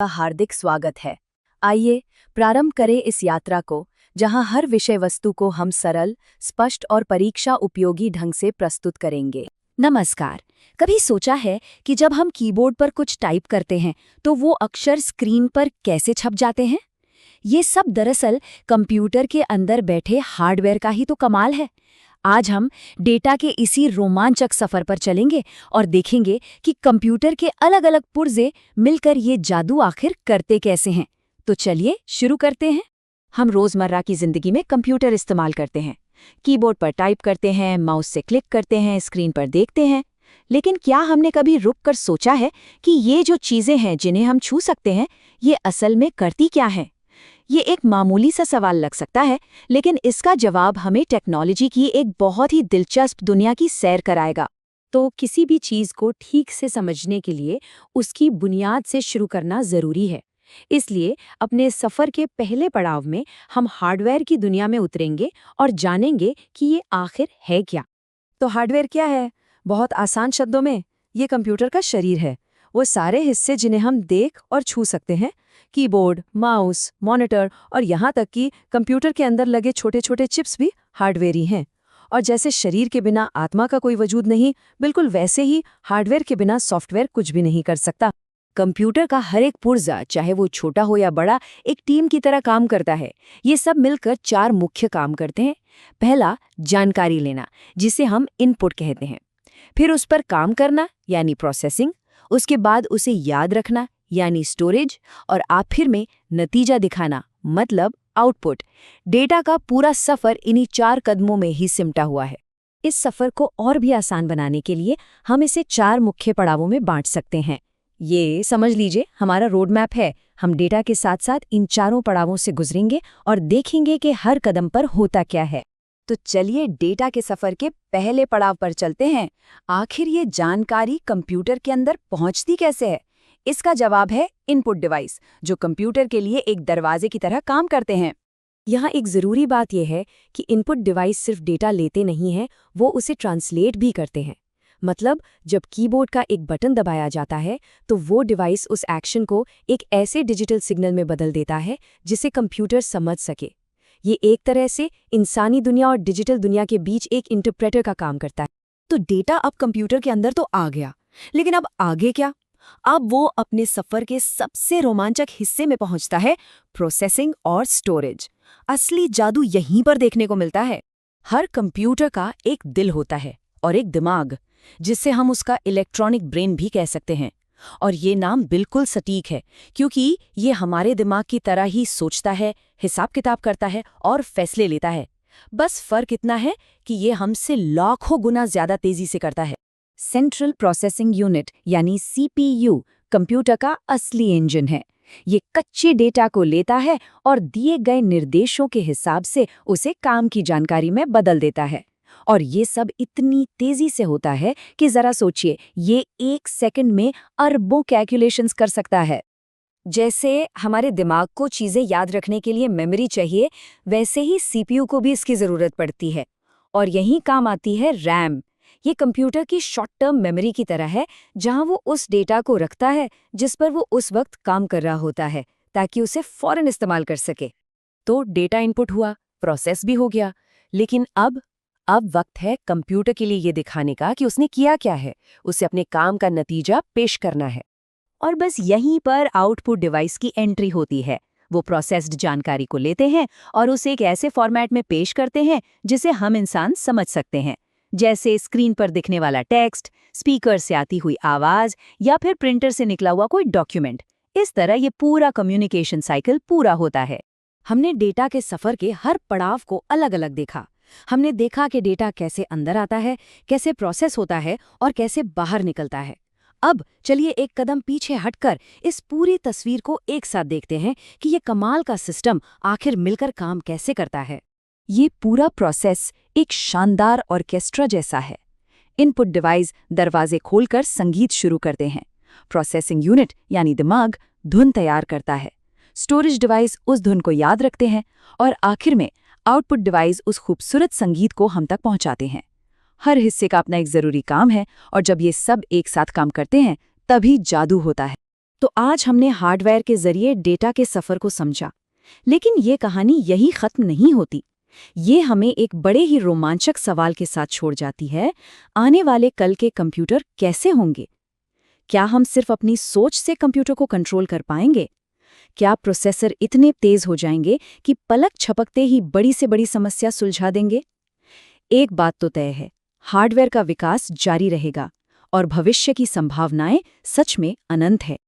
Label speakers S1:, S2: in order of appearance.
S1: का हार्दिक स्वागत है। आइए प्रारंभ करें इस यात्रा को, जहां हर विषय वस्तु को हम सरल, स्पष्ट और परीक्षा उपयोगी ढंग से प्रस्तुत करेंगे।
S2: नमस्कार। कभी सोचा है कि जब हम कीबोर्ड पर कुछ टाइप करते हैं तो वो अक्षर स्क्रीन पर कैसे छप जाते हैं? ये सब दरअसल कंप्यूटर के अंदर बैठे हार्डवेयर का ही तो कमाल है। आज हम डेटा के इसी रोमांचक सफर पर चलेंगे और देखेंगे कि कंप्यूटर के अलग-अलग पुर्जे मिलकर ये जादू आखिर करते कैसे हैं। तो चलिए शुरू करते हैं। हम रोजमर्रा की जिंदगी में कंप्यूटर इस्तेमाल करते हैं। कीबोर्ड पर टाइप करते हैं, माउस से क्लिक करते हैं, स्क्रीन पर देखते हैं। लेकिन क्या हमने कभी रुककर सोचा है कि ये जो चीजें हैं जिन्हें हम छू सकते हैं, ये असल में करती क्या हैं? ये एक मामूली सा सवाल लग सकता है, लेकिन इसका जवाब हमें टेक्नोलॉजी की एक बहुत ही दिलचस्प दुनिया की सैर कराएगा।
S1: तो किसी भी चीज को ठीक से समझने के लिए उसकी बुनियाद से शुरू करना जरूरी है। इसलिए अपने सफर के पहले पड़ाव में हम हार्डवेयर की दुनिया में उतरेंगे और जानेंगे कि ये आखिर है क्या।
S2: तो हार्डवेयर क्या है? बहुत आसान शब्दों में, ये कंप्यूटर का शरीर है। वो सारे हिस्से जिन्हें हम देख और छू सकते हैं, कीबोर्ड, माउस, मॉनिटर और यहाँ तक कि कंप्यूटर के अंदर लगे छोटे छोटे चिप्स भी हार्डवेयर ही हैं। और जैसे शरीर के बिना आत्मा का कोई वजूद नहीं, बिल्कुल वैसे ही हार्डवेयर के बिना सॉफ्टवेयर कुछ भी नहीं कर सकता। कंप्यूटर का हर एक पुर्जा, चाहे वो छोटा हो या बड़ा, एक टीम की तरह काम करता है। ये सब मिलकर 4 मुख्य काम करते हैं। पहला, जानकारी लेना, जिसे हम इनपुट कहते हैं। फिर उस पर काम करना, यानी प्रोसेसिंग। उसके बाद उसे याद रखना, यानी स्टोरेज। और आखिर में नतीजा दिखाना, मतलब आउटपुट। डेटा का पूरा सफर इन्हीं 4 कदमों में ही सिमटा हुआ है। इस सफर को और भी आसान बनाने के लिए हम इसे 4 मुख्य पड़ावों में बांट सकते हैं। ये समझ लीजिए हमारा रोड मैप है। हम डेटा के साथ साथ इन 4 पड़ावों से गुजरेंगे और देखेंगे कि हर कदम पर होता क्या है। तो चलिए डेटा के सफर के पहले पड़ाव पर चलते हैं। आखिर ये जानकारी कंप्यूटर के अंदर पहुंचती कैसे है? इसका जवाब है इनपुट डिवाइस, जो कंप्यूटर के लिए एक दरवाजे की तरह काम करते हैं। यहाँ एक ज़रूरी बात यह है कि इनपुट डिवाइस सिर्फ डेटा लेते नहीं हैं, वो उसे ट्रांसलेट भी करते हैं। मतलब जब कीबोर्ड का एक बटन दबाया जाता है तो वो डिवाइस उस एक्शन को एक ऐसे डिजिटल सिग्नल में बदल देता है जिसे कंप्यूटर समझ सके। ये एक तरह से इंसानी दुनिया और डिजिटल दुनिया के बीच एक इंटरप्रेटर का काम करता है। तो डेटा अब कंप्यूटर के अंदर तो आ गया, लेकिन अब आगे क्या? अब वो अपने सफर के सबसे रोमांचक हिस्से में पहुंचता है, प्रोसेसिंग और स्टोरेज। असली जादू यहीं पर देखने को मिलता है। हर कंप्यूटर का एक दिल होता है और एक दिमाग, जिससे हम उसका इलेक्ट्रॉनिक ब्रेन भी कह सकते हैं। और ये नाम बिल्कुल सटीक है, क्योंकि ये हमारे दिमाग की तरह ही सोचता है, हिसाब किताब करता है और फैसले लेता है। बस फर्क इतना है कि ये हमसे लाखों गुना ज्यादा तेजी से करता है। सेंट्रल प्रोसेसिंग यूनिट यानी सीपीयू कंप्यूटर का असली इंजन है। ये कच्चे डेटा को लेता है और दिए गए निर्देशों के हिसाब से उसे काम की जानकारी में बदल देता है। और ये सब इतनी तेजी से होता है कि जरा सोचिए, ये 1 सेकंड में अरबों कैलकुलेशंस कर सकता है। जैसे हमारे दिमाग को चीजें याद रखने के लिए मेमोरी चाहिए, वैसे ही सीपीयू को भी इसकी जरूरत पड़ती है। और यहीं काम आती है रैम। ये कंप्यूटर की शॉर्ट टर्म मेमोरी की तरह है, जहां वो उस डेटा को रखता है जिस पर वो उस वक्त काम कर रहा होता है, ताकि उसे फौरन इस्तेमाल कर सके। तो डेटा इनपुट हुआ, प्रोसेस भी हो गया, लेकिन अब वक्त है कंप्यूटर के लिए ये दिखाने का कि उसने किया क्या है। उसे अपने काम का नतीजा पेश करना है। और बस यहीं पर आउटपुट डिवाइस की एंट्री होती है। वो प्रोसेस्ड जानकारी को लेते हैं और उसे एक ऐसे फॉर्मेट में पेश करते हैं जिसे हम इंसान समझ सकते हैं, जैसे स्क्रीन पर दिखने वाला टेक्स्ट, स्पीकर से आती हुई आवाज या फिर प्रिंटर से निकला हुआ कोई डॉक्यूमेंट। इस तरह ये पूरा कम्युनिकेशन साइकिल पूरा होता है। हमने डेटा के सफर के हर पड़ाव को अलग अलग देखा। हमने देखा कि डेटा कैसे अंदर आता है, कैसे प्रोसेस होता है और कैसे बाहर निकलता है। अब चलिए एक कदम पीछे हटकर इस पूरी तस्वीर को एक साथ देखते हैं कि ये कमाल का सिस्टम आखिर मिलकर काम कैसे करता है। ये पूरा प्रोसेस एक शानदार ऑर्केस्ट्रा जैसा है। इनपुट डिवाइस दरवाजे खोलकर संगीत शुरू करते हैं। प्रोसेसिंग यूनिट यानी दिमाग धुन तैयार करता है। स्टोरेज डिवाइस उस धुन को याद रखते हैं और आखिर में आउटपुट डिवाइस उस खूबसूरत संगीत को हम तक पहुंचाते हैं। हर हिस्से का अपना एक जरूरी काम है और जब ये सब एक साथ काम करते हैं तभी जादू होता है। तो आज हमने हार्डवेयर के जरिए डेटा के सफ़र को समझा। लेकिन ये कहानी यही खत्म नहीं होती। ये हमें एक बड़े ही रोमांचक सवाल के साथ छोड़ जाती है, आने वाले कल के कंप्यूटर कैसे होंगे? क्या हम सिर्फ अपनी सोच से कंप्यूटर को कंट्रोल कर पाएंगे? क्या प्रोसेसर इतने तेज हो जाएंगे कि पलक झपकते ही बड़ी से बड़ी समस्या सुलझा देंगे? एक बात तो तय है, हार्डवेयर का विकास जारी रहेगा और भविष्य की संभावनाएं सच में अनंत है।